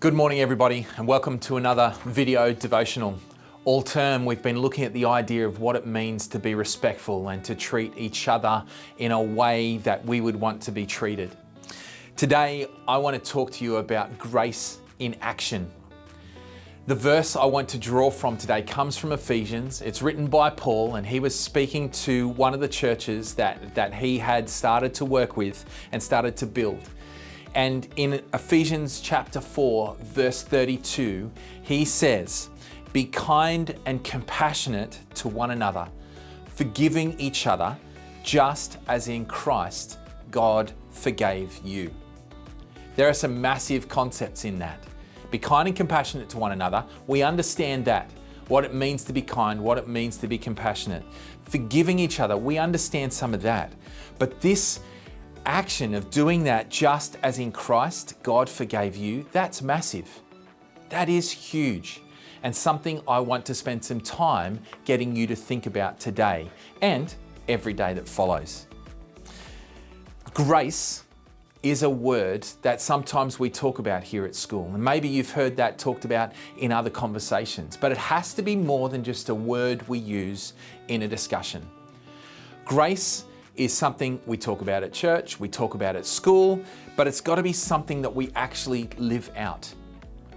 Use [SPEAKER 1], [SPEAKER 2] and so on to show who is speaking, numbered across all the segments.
[SPEAKER 1] Good morning everybody and welcome to another video devotional. All term we've been looking at the idea of what it means to be respectful and to treat each other in a way that we would want to be treated. Today I want to talk to you about grace in action. The verse I want to draw from today comes from Ephesians. It's written by Paul and he was speaking to one of the churches that he had started to work with and started to build. And in Ephesians chapter 4, verse 32, he says, "Be kind and compassionate to one another, forgiving each other, just as in Christ God forgave you." There are some massive concepts in that. Be kind and compassionate to one another. We understand that, what it means to be kind, what it means to be compassionate. Forgiving each other, we understand some of that. But this action of doing that just as in Christ God forgave you, that's massive. That is huge and something I want to spend some time getting you to think about today and every day that follows. Grace is a word that sometimes we talk about here at school, and maybe you've heard that talked about in other conversations, but it has to be more than just a word we use in a discussion. Grace is something we talk about at church, we talk about at school, but it's got to be something that we actually live out.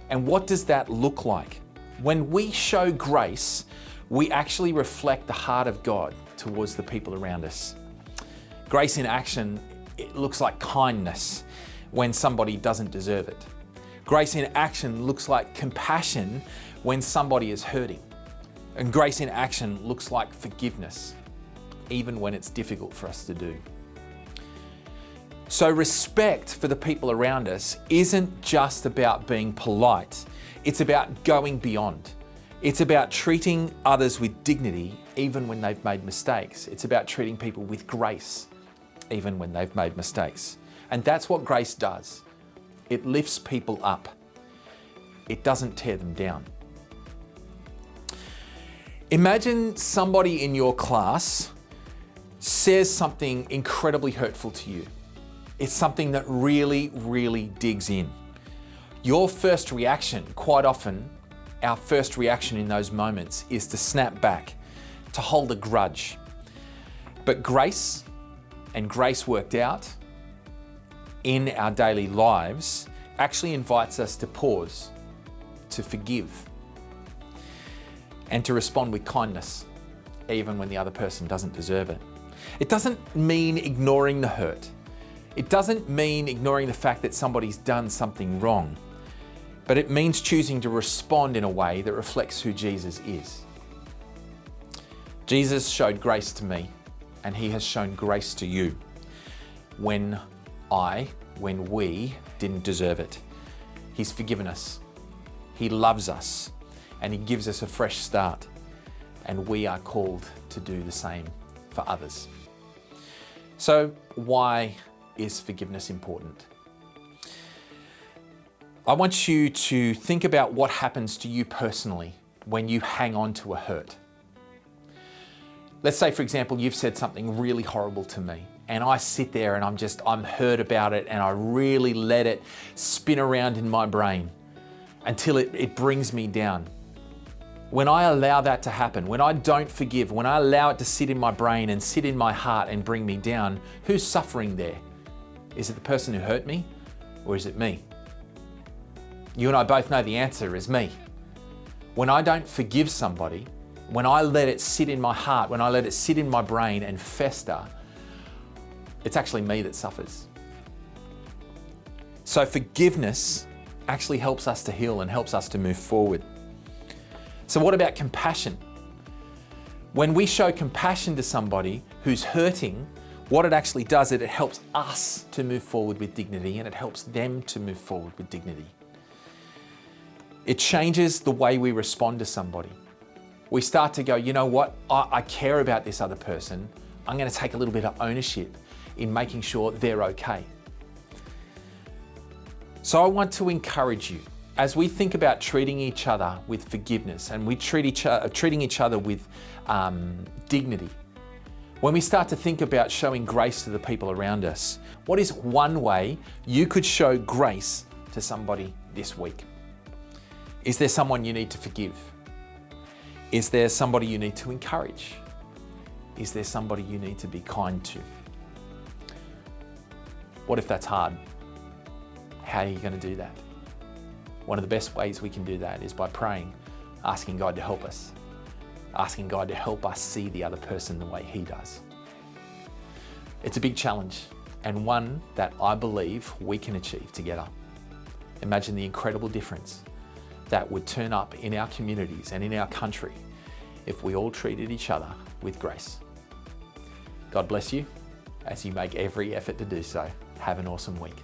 [SPEAKER 1] And what does that look like? When we show grace, we actually reflect the heart of God towards the people around us. Grace in action, it looks like kindness when somebody doesn't deserve it. Grace in action looks like compassion when somebody is hurting. And grace in action looks like forgiveness, even when it's difficult for us to do. So respect for the people around us isn't just about being polite, it's about going beyond. It's about treating others with dignity even when they've made mistakes. It's about treating people with grace even when they've made mistakes. And that's what grace does. It lifts people up. It doesn't tear them down. Imagine somebody in your class says something incredibly hurtful to you. It's something that really, really digs in. Your first reaction, quite often, our first reaction in those moments is to snap back, to hold a grudge. But grace, and grace worked out in our daily lives, actually invites us to pause, to forgive, and to respond with kindness, even when the other person doesn't deserve it. It doesn't mean ignoring the hurt. It doesn't mean ignoring the fact that somebody's done something wrong, but it means choosing to respond in a way that reflects who Jesus is. Jesus showed grace to me, and he has shown grace to you when we didn't deserve it. He's forgiven us. He loves us, and he gives us a fresh start, and we are called to do the same for others. So why is forgiveness important? I want you to think about what happens to you personally when you hang on to a hurt. Let's say, for example, you've said something really horrible to me and I sit there and I'm hurt about it and I really let it spin around in my brain until it brings me down. When I allow that to happen, when I don't forgive, when I allow it to sit in my brain and sit in my heart and bring me down, who's suffering there? Is it the person who hurt me or is it me? You and I both know the answer is me. When I don't forgive somebody, when I let it sit in my heart, when I let it sit in my brain and fester, it's actually me that suffers. So forgiveness actually helps us to heal and helps us to move forward. So what about compassion? When we show compassion to somebody who's hurting, what it actually does is it helps us to move forward with dignity and it helps them to move forward with dignity. It changes the way we respond to somebody. We start to go, you know what, I care about this other person. I'm going to take a little bit of ownership in making sure they're okay. So I want to encourage you, as we think about treating each other with forgiveness and we treating each other with dignity, when we start to think about showing grace to the people around us, what is one way you could show grace to somebody this week? Is there someone you need to forgive? Is there somebody you need to encourage? Is there somebody you need to be kind to? What if that's hard? How are you going to do that? One of the best ways we can do that is by praying, asking God to help us, asking God to help us see the other person the way He does. It's a big challenge, and one that I believe we can achieve together. Imagine the incredible difference that would turn up in our communities and in our country if we all treated each other with grace. God bless you as you make every effort to do so. Have an awesome week.